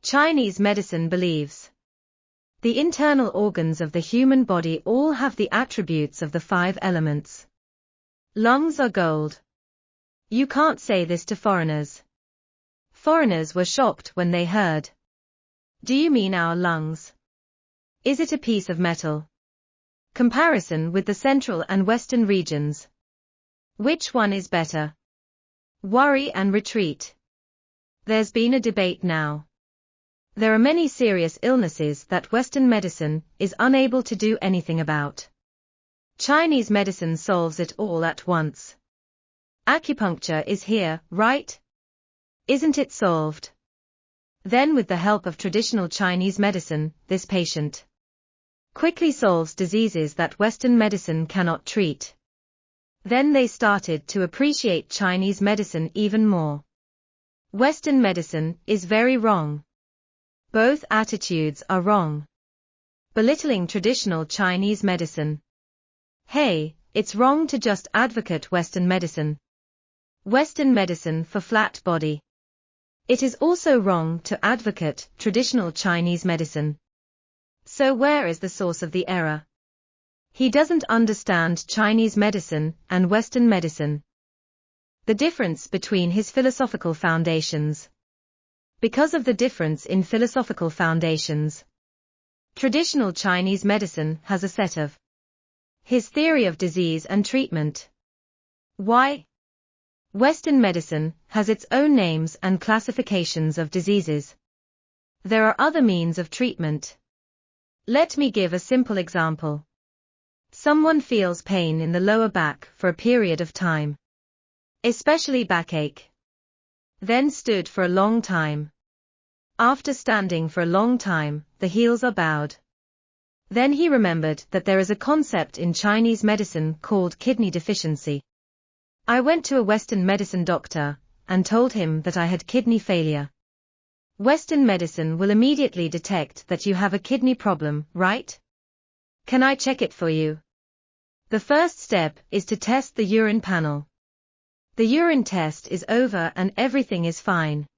Chinese medicine believes the internal organs of the human body all have the attributes of the 5 elements. Lungs are gold. You can't say this to foreigners. Foreigners were shocked when they heard. Do you mean our lungs? Is it a piece of metal? Comparison with the central and western regions. Which one is better? Worry and retreat. There's been a debate now. There are many serious illnesses that Western medicine is unable to do anything about. Chinese medicine solves it all at once. Acupuncture is here, right? Isn't it solved? Then with the help of traditional Chinese medicine, this patient quickly solves diseases that Western medicine cannot treat. Then they started to appreciate Chinese medicine even more. Western medicine is very wrong. Both attitudes are wrong. Belittling traditional Chinese medicine. Hey, it's wrong to just advocate Western medicine. Western medicine for flat body. It is also wrong to advocate traditional Chinese medicine. So where is the source of the error? He doesn't understand Chinese medicine and Western medicine. The difference between his philosophical foundations. Because of the difference in philosophical foundations, traditional Chinese medicine has a set of his theory of disease and treatment. Why? Western medicine has its own names and classifications of diseases. There are other means of treatment. Let me give a simple example. Someone feels pain in the lower back for a period of time, especially backache. Then stood for a long time. After standing for a long time, the heels are bowed. Then he remembered that there is a concept in Chinese medicine called kidney deficiency. I went to a Western medicine doctor and told him that I had kidney failure. Western medicine will immediately detect that you have a kidney problem, right? Can I check it for you? The first step is to test the urine panel. The urine test is over and everything is fine.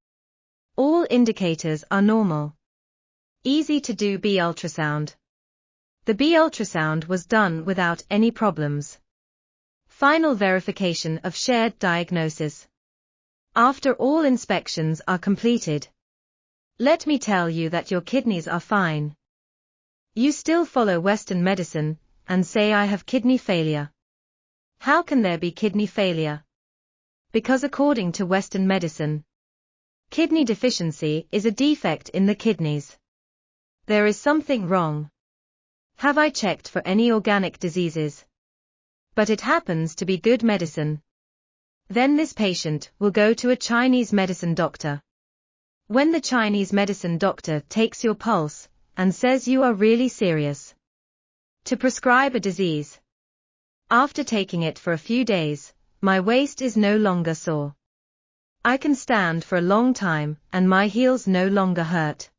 All indicators are normal. Easy to do B ultrasound. The B ultrasound was done without any problems. Final verification of shared diagnosis. After all inspections are completed, let me tell you that your kidneys are fine. You still follow Western medicine and say I have kidney failure. How can there be kidney failure? Because according to Western medicine, kidney deficiency is a defect in the kidneys. There is something wrong. Have I checked for any organic diseases? But it happens to be good medicine. Then this patient will go to a Chinese medicine doctor. When the Chinese medicine doctor takes your pulse and says you are really serious to prescribe a disease. After taking it for a few days, my waist is no longer sore. I can stand for a long time and my heels no longer hurt.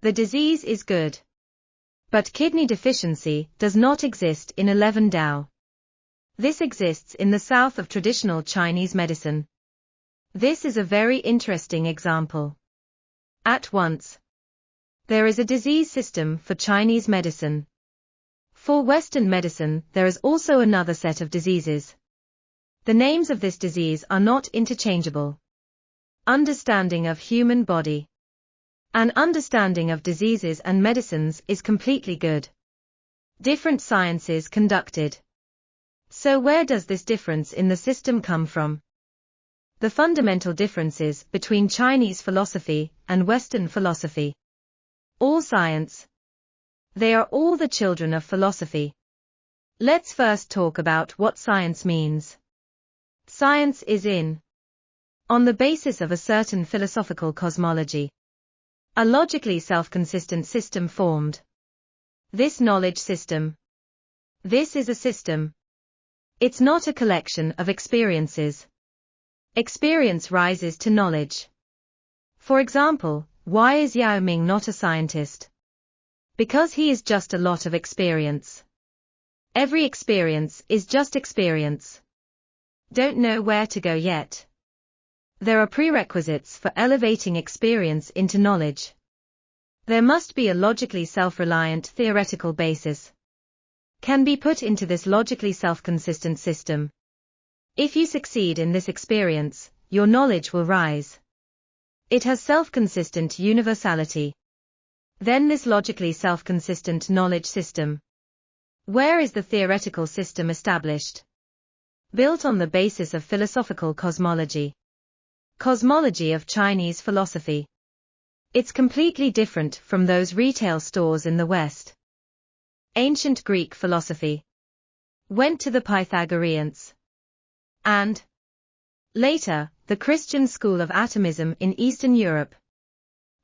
The disease is good. But kidney deficiency does not exist in 11 Dao. This exists in the south of traditional Chinese medicine. This is a very interesting example. At once, there is a disease system for Chinese medicine. For Western medicine, there is also another set of diseases. The names of this disease are not interchangeable. Understanding of human body. An understanding of diseases and medicines is completely good. Different sciences conducted. So where does this difference in the system come from? The fundamental differences between Chinese philosophy and Western philosophy. All science. They are all the children of philosophy. Let's first talk about what science means. Science is on the basis of a certain philosophical cosmology. A logically self-consistent system formed. This knowledge system. This is a system. It's not a collection of experiences. Experience rises to knowledge. For example, why is Yao Ming not a scientist? Because he is just a lot of experience. Every experience is just experience. Don't know where to go yet. There are prerequisites for elevating experience into knowledge. There must be a logically self-reliant theoretical basis. Can be put into this logically self-consistent system. If you succeed in this experience, your knowledge will rise. It has self-consistent universality. Then this logically self-consistent knowledge system. Where is the theoretical system established? Built on the basis of philosophical cosmology. Cosmology of Chinese philosophy. It's completely different from those retail stores in the West. Ancient Greek philosophy went to the Pythagoreans. And later, the Christian school of atomism in Eastern Europe.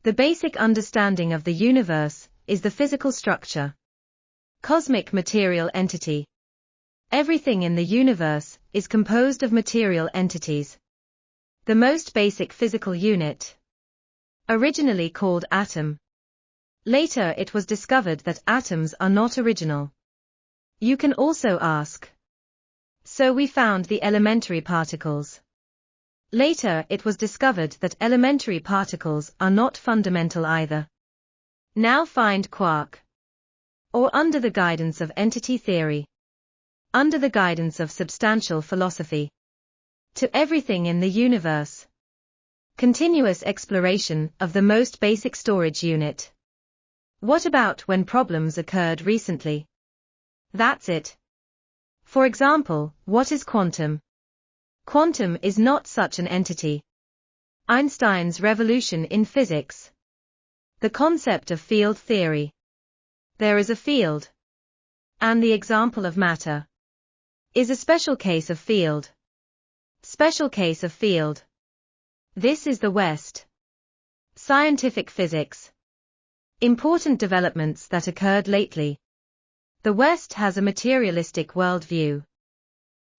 The basic understanding of the universe is the physical structure. Cosmic material entity. Everything in the universe is composed of material entities. The most basic physical unit. Originally called atom. Later it was discovered that atoms are not original. You can also ask. So we found the elementary particles. Later it was discovered that elementary particles are not fundamental either. Now find quark. Or under the guidance of entity theory. Under the guidance of substantial philosophy. To everything in the universe. Continuous exploration of the most basic storage unit. What about when problems occurred recently? That's it. For example, what is quantum? Quantum is not such an entity. Einstein's revolution in physics. The concept of field theory. There is a field. And the example of matter is a special case of field. Special case of field. This is the West. Scientific physics. Important developments that occurred lately. The West has a materialistic worldview.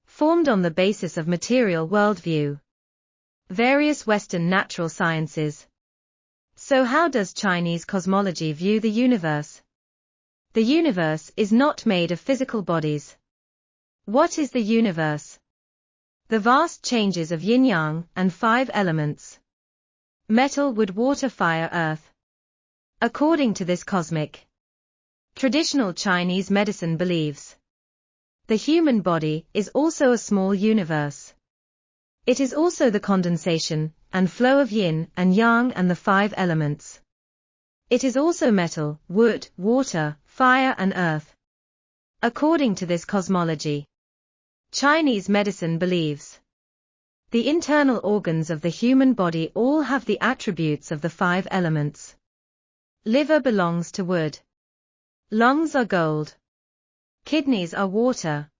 Formed on the basis of material worldview. Various Western natural sciences. So how does Chinese cosmology view the universe? The universe is not made of physical bodies. What is the universe? The vast changes of yin-yang and 5 elements. Metal, wood, water, fire, earth. According to this cosmic traditional Chinese medicine believes, the human body is also a small universe. It is also the condensation and flow of yin and yang and the 5 elements. It is also metal, wood, water, fire and earth. According to this cosmology, Chinese medicine believes the internal organs of the human body all have the attributes of the 5 elements. Liver belongs to wood. Lungs are gold. Kidneys are water.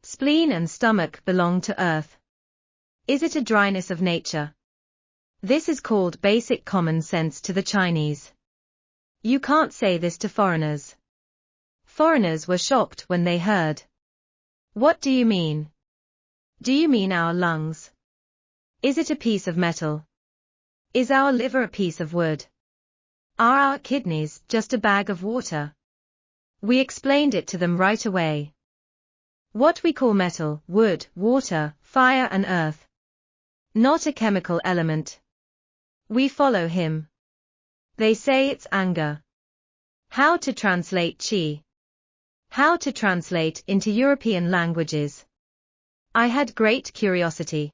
Spleen and stomach belong to earth. Is it a dryness of nature? This is called basic common sense to the Chinese. You can't say this to foreigners. Foreigners were shocked when they heard. What do you mean? Do you mean our lungs? Is it a piece of metal? Is our liver a piece of wood? Are our kidneys just a bag of water? We explained it to them right away. What we call metal, wood, water, fire and earth. Not a chemical element. We follow him. They say it's anger. How to translate qi? How to translate into European languages? I had great curiosity.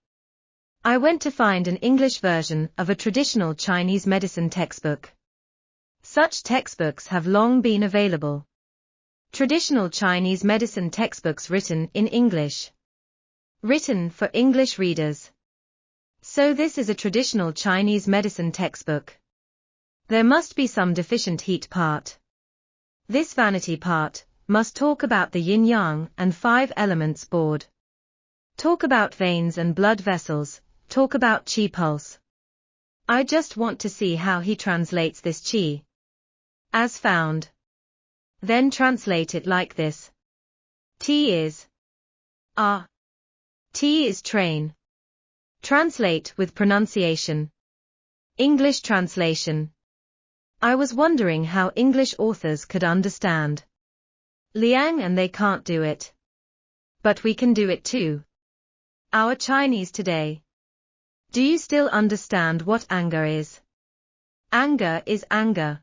I went to find an English version of a traditional Chinese medicine textbook. Such textbooks have long been available. Traditional Chinese medicine textbooks written in English. Written for English readers. So this is a traditional Chinese medicine textbook. There must be some deficient heat part. This vanity part must talk about the yin-yang and 5 elements board. Talk about veins and blood vessels, talk about qi pulse. I just want to see how he translates this qi. As found. Then translate it like this. T is T is train. Translate with pronunciation. English translation. I was wondering how English authors could understand Liang and they can't do it. But we can do it too. Our Chinese today. Do you still understand what anger is? Anger is anger.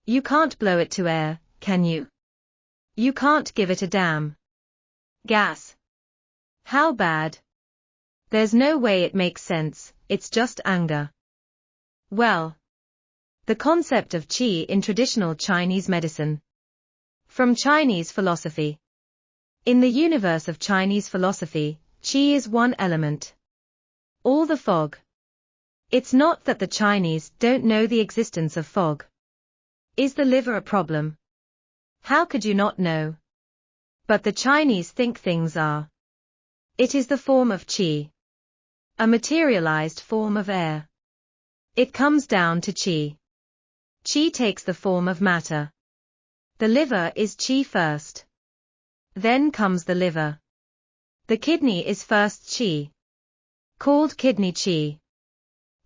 You can't blow it to air, can you? You can't give it a damn. Gas. How bad? There's no way it makes sense, it's just anger. Well, the concept of qi in traditional Chinese medicine. From Chinese philosophy. In the universe of Chinese philosophy, qi is one element. All the fog. It's not that the Chinese don't know the existence of fog. Is the liver a problem? How could you not know? But the Chinese think things are. It is the form of qi. A materialized form of air. It comes down to qi. Qi takes the form of matter. The liver is qi first. Then comes the liver. The kidney is first qi. Called kidney qi.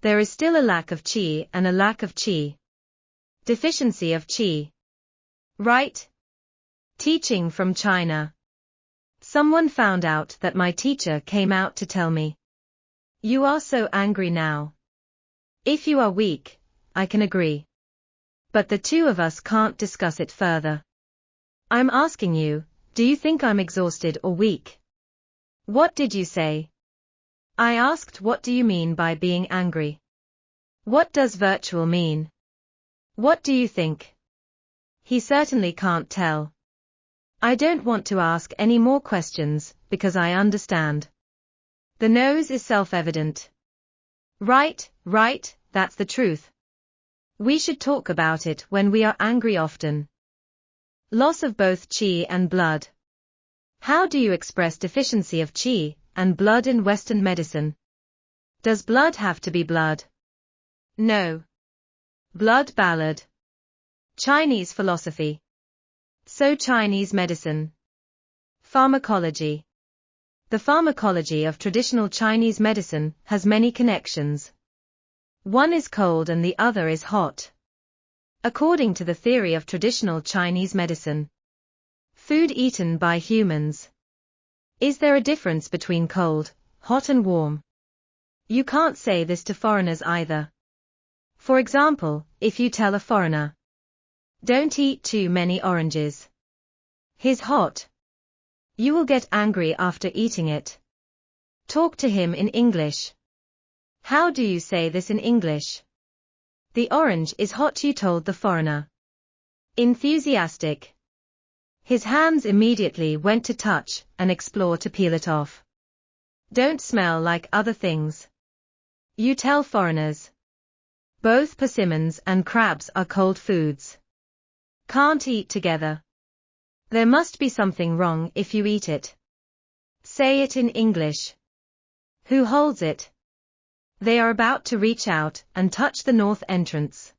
There is still a lack of qi and a lack of qi. Deficiency of qi. Right? Teaching from China. Someone found out that my teacher came out to tell me. You are so angry now. If you are weak, I can agree. But the two of us can't discuss it further. I'm asking you, do you think I'm exhausted or weak? What did you say? I asked, what do you mean by being angry? What does virtual mean? What do you think? He certainly can't tell. I don't want to ask any more questions, because I understand. The nose is self-evident. Right, that's the truth. We should talk about it when we are angry often. Loss of both qi and blood. How do you express deficiency of qi and blood in Western medicine? Does blood have to be blood? No. Blood ballad. Chinese philosophy. So Chinese medicine. Pharmacology. The pharmacology of traditional Chinese medicine has many connections. One is cold and the other is hot. According to the theory of traditional Chinese medicine, food eaten by humans. Is there a difference between cold, hot and warm? You can't say this to foreigners either. For example, if you tell a foreigner, don't eat too many oranges. He's hot. You will get angry after eating it. Talk to him in English. How do you say this in English? The orange is hot, you told the foreigner. Enthusiastic. His hands immediately went to touch and explore to peel it off. Don't smell like other things. You tell foreigners. Both persimmons and crabs are cold foods. Can't eat together. There must be something wrong if you eat it. Say it in English. Who holds it? They are about to reach out and touch the north entrance.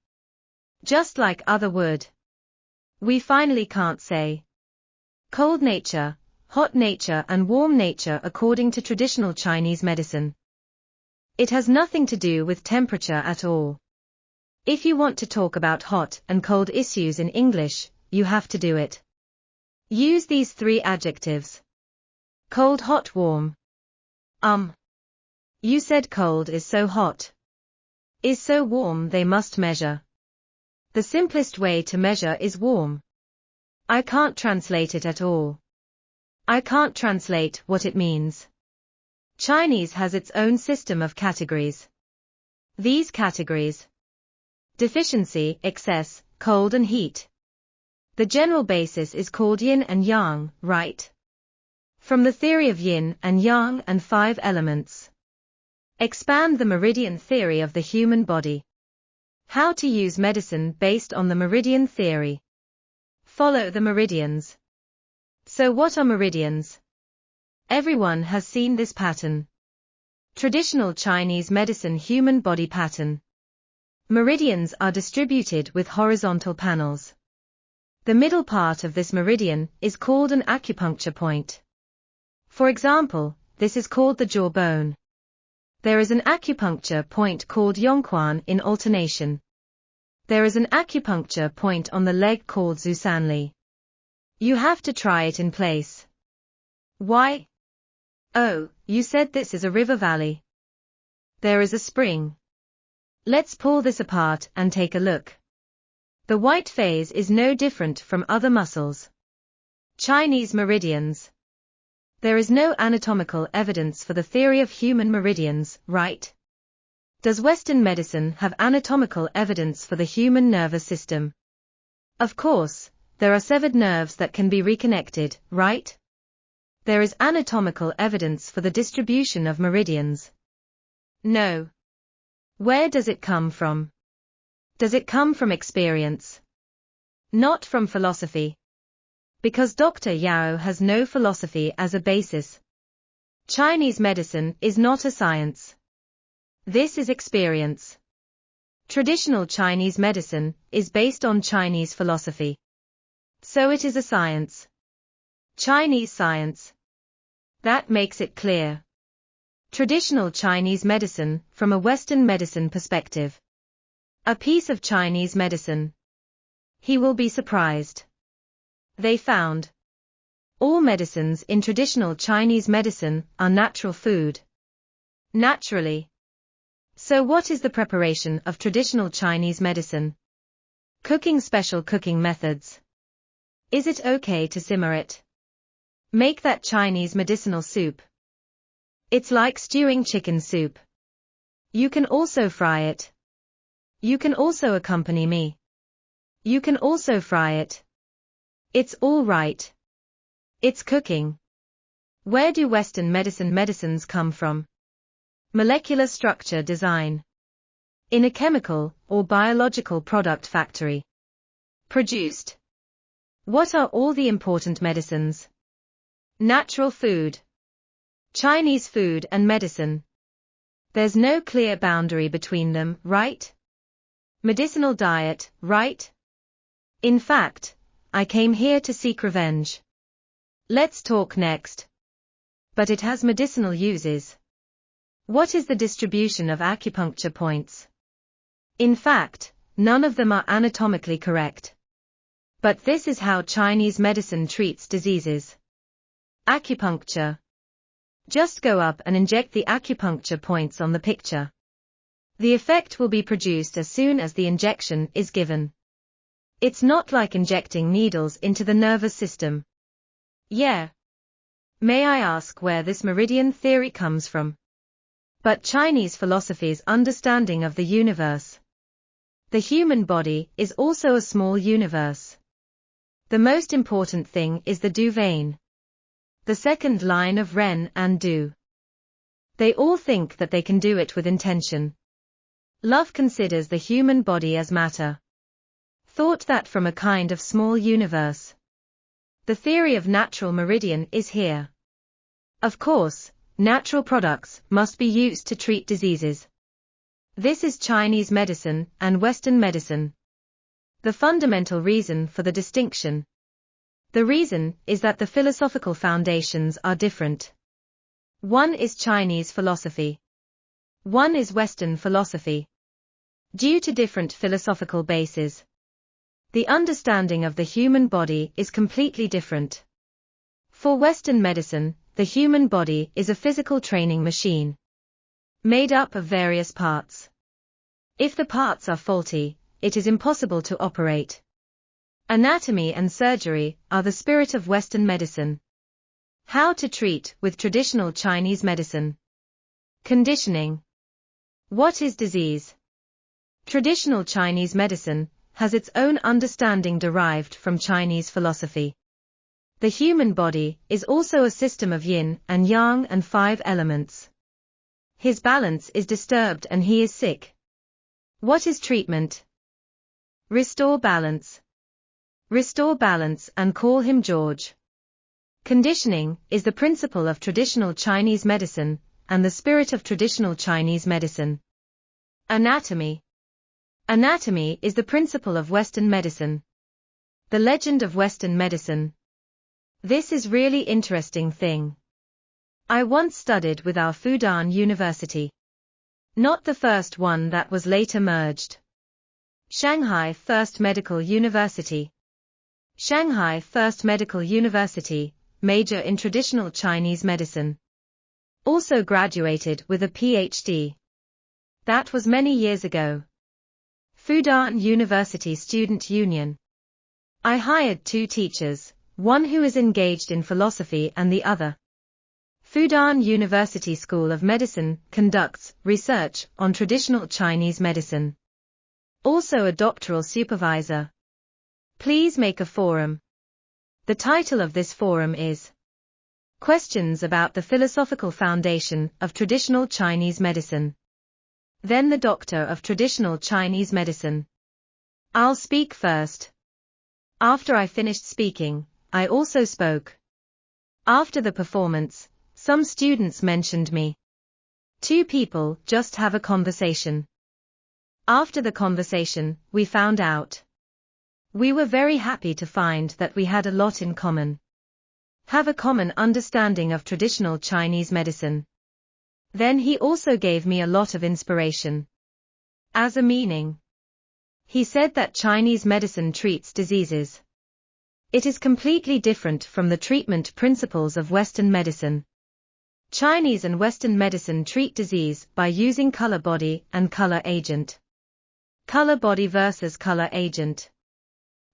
Just like other would. We finally can't say. Cold nature, hot nature and warm nature according to traditional Chinese medicine. It has nothing to do with temperature at all. If you want to talk about hot and cold issues in English, you have to do it. Use these three adjectives. Cold, hot, warm. You said cold is so hot. Is so warm, they must measure. The simplest way to measure is warm. I can't translate it at all. I can't translate what it means. Chinese has its own system of categories. These categories: deficiency, excess, cold and heat. The general basis is called yin and yang, right? From the theory of yin and yang and 5 elements. Expand the meridian theory of the human body. How to use medicine based on the meridian theory. Follow the meridians. So what are meridians? Everyone has seen this pattern. Traditional Chinese medicine human body pattern. Meridians are distributed with horizontal panels. The middle part of this meridian is called an acupuncture point. For example, this is called the jawbone. There is an acupuncture point called Yongquan in alternation. There is an acupuncture point on the leg called Zusanli. You have to try it in place. Why? Oh, you said this is a river valley. There is a spring. Let's pull this apart and take a look. The white phase is no different from other muscles. Chinese meridians. There is no anatomical evidence for the theory of human meridians, right? Does Western medicine have anatomical evidence for the human nervous system? Of course, there are severed nerves that can be reconnected, right? There is anatomical evidence for the distribution of meridians. No. Where does it come from? Does it come from experience? Not from philosophy. Because Dr. Yao has no philosophy as a basis. Chinese medicine is not a science. This is experience. Traditional Chinese medicine is based on Chinese philosophy. So it is a science. Chinese science. That makes it clear. Traditional Chinese medicine from a Western medicine perspective. A piece of Chinese medicine. He will be surprised. They found all medicines in traditional Chinese medicine are natural food. Naturally. So what is the preparation of traditional Chinese medicine? Cooking, special cooking methods. Is it okay to simmer it? Make that Chinese medicinal soup. It's like stewing chicken soup. You can also fry it. You can also accompany me. You can also fry it. It's all right. It's cooking. Where do Western medicines come from? Molecular structure design. In a chemical or biological product factory. Produced. What are all the important medicines? Natural food. Chinese food and medicine. There's no clear boundary between them, right? Medicinal diet, right? In fact, I came here to seek revenge. Let's talk next. But it has medicinal uses. What is the distribution of acupuncture points? In fact, none of them are anatomically correct. But this is how Chinese medicine treats diseases. Acupuncture. Just go up and inject the acupuncture points on the picture. The effect will be produced as soon as the injection is given. It's not like injecting needles into the nervous system. Yeah. May I ask where this meridian theory comes from? But Chinese philosophy's understanding of the universe. The human body is also a small universe. The most important thing is the Du vein. The second line of Ren and Du. They all think that they can do it with intention. Love considers the human body as matter. Thought that from a kind of small universe. The theory of natural meridian is here. Of course, natural products must be used to treat diseases. This is Chinese medicine and Western medicine. The fundamental reason for the distinction. The reason is that the philosophical foundations are different. One is Chinese philosophy. One is Western philosophy. Due to different philosophical bases, the understanding of the human body is completely different. For Western medicine, the human body is a physical training machine, made up of various parts. If the parts are faulty, it is impossible to operate. Anatomy and surgery are the spirit of Western medicine. How to treat with traditional Chinese medicine. Conditioning. What is disease? Traditional Chinese medicine has its own understanding derived from Chinese philosophy. The human body is also a system of yin and yang and 5 elements. His balance is disturbed and he is sick. What is treatment? Restore balance. Restore balance and call him George. Conditioning is the principle of traditional Chinese medicine and the spirit of traditional Chinese medicine. Anatomy. Anatomy is the principle of Western medicine. The legend of Western medicine. This is really interesting thing. I once studied with our Fudan University. Not the first one that was later merged. Shanghai First Medical University. Shanghai First Medical University, major in traditional Chinese medicine. Also graduated with a PhD. That was many years ago. Fudan University Student Union. I hired 2 teachers, one who is engaged in philosophy and the other. Fudan University School of Medicine conducts research on traditional Chinese medicine. Also a doctoral supervisor. Please make a forum. The title of this forum is Questions about the Philosophical Foundation of Traditional Chinese Medicine. Then the Doctor of Traditional Chinese Medicine. I'll speak first. After I finished speaking, I also spoke. After the performance, some students mentioned me. 2 people just have a conversation. After the conversation, we found out. We were very happy to find that we had a lot in common. Have a common understanding of traditional Chinese medicine. Then he also gave me a lot of inspiration. As a meaning. He said that Chinese medicine treats diseases. It is completely different from the treatment principles of Western medicine. Chinese and Western medicine treat disease by using color body and color agent. Color body versus color agent.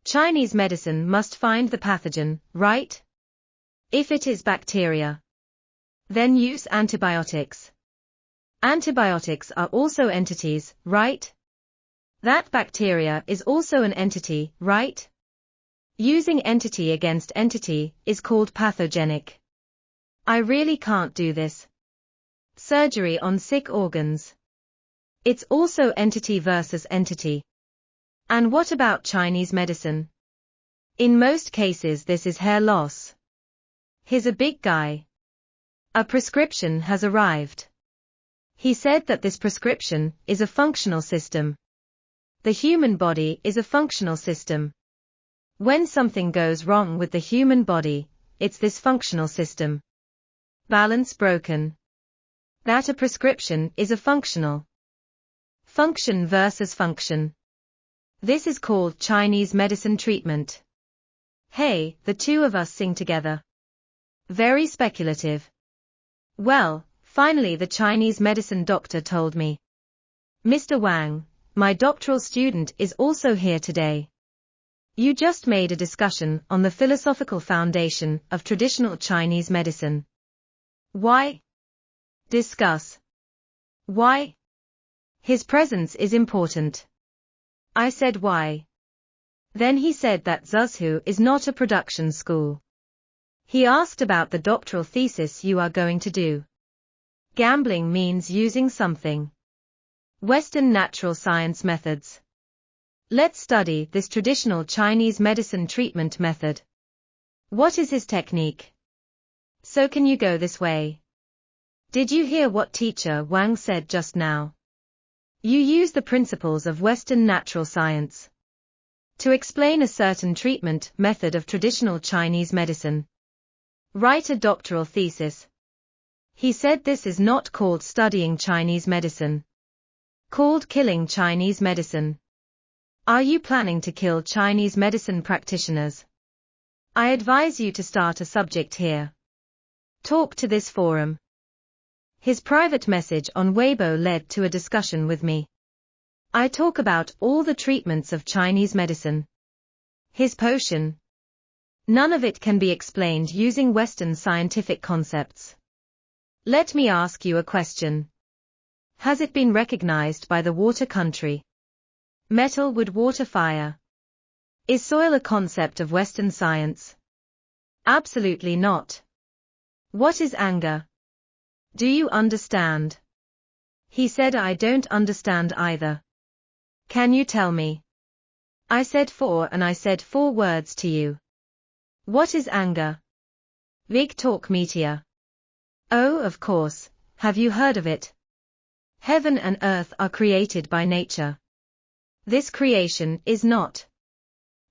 Chinese medicine must find the pathogen, right? If it is bacteria, then use antibiotics. Antibiotics are also entities, right? That bacteria is also an entity, right? Using entity against entity is called pathogenic. I really can't do this. Surgery on sick organs. It's also entity versus entity. And what about Chinese medicine? In most cases this is hair loss. He's a big guy. A prescription has arrived. He said that this prescription is a functional system. The human body is a functional system. When something goes wrong with the human body, it's this functional system. Balance broken. That a prescription is a functional. Function versus function. This is called Chinese medicine treatment. Hey, the 2 of us sing together. Very speculative. Well, finally the Chinese medicine doctor told me. Mr. Wang, my doctoral student is also here today. You just made a discussion on the philosophical foundation of traditional Chinese medicine. Why? Discuss. Why? His presence is important. I said why. Then he said that Zhuzhou is not a production school. He asked about the doctoral thesis you are going to do. Gambling means using something. Western natural science methods. Let's study this traditional Chinese medicine treatment method. What is his technique? So can you go this way? Did you hear what teacher Wang said just now? You use the principles of Western natural science to explain a certain treatment method of traditional Chinese medicine. Write a doctoral thesis. He said this is not called studying Chinese medicine. Called killing Chinese medicine. Are you planning to kill Chinese medicine practitioners? I advise you to start a subject here. Talk to this forum. His private message on Weibo led to a discussion with me. I talk about all the treatments of Chinese medicine. His potion. None of it can be explained using Western scientific concepts. Let me ask you a question. Has it been recognized by the water country? Metal, wood, water, fire. Is soil a concept of Western science? Absolutely not. What is anger? Do you understand? He said I don't understand either. Can you tell me? I said 4 and I said 4 words to you. What is anger? Big talk meteor. Oh, of course, have you heard of it? Heaven and earth are created by nature. This creation is not.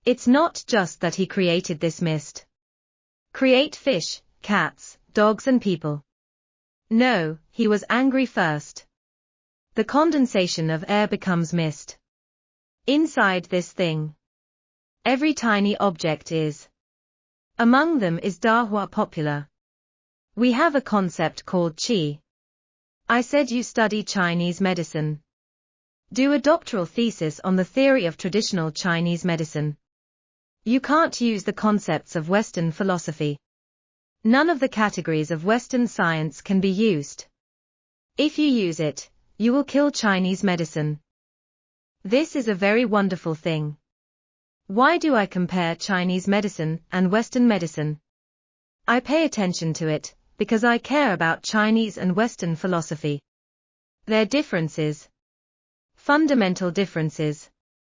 It's not just that he created this mist. Create fish, cats, dogs and people. No, he was angry first. The condensation of air becomes mist. Inside this thing. Every tiny object is. Among them is Dahua popular. We have a concept called qi. I said you study Chinese medicine. Do a doctoral thesis on the theory of traditional Chinese medicine. You can't use the concepts of Western philosophy. None of the categories of Western science can be used. If you use it, you will kill Chinese medicine. This is a very wonderful thing. Why do I compare Chinese medicine and Western medicine? I pay attention to it, because I care about Chinese and Western philosophy. Their differences. Fundamental differences.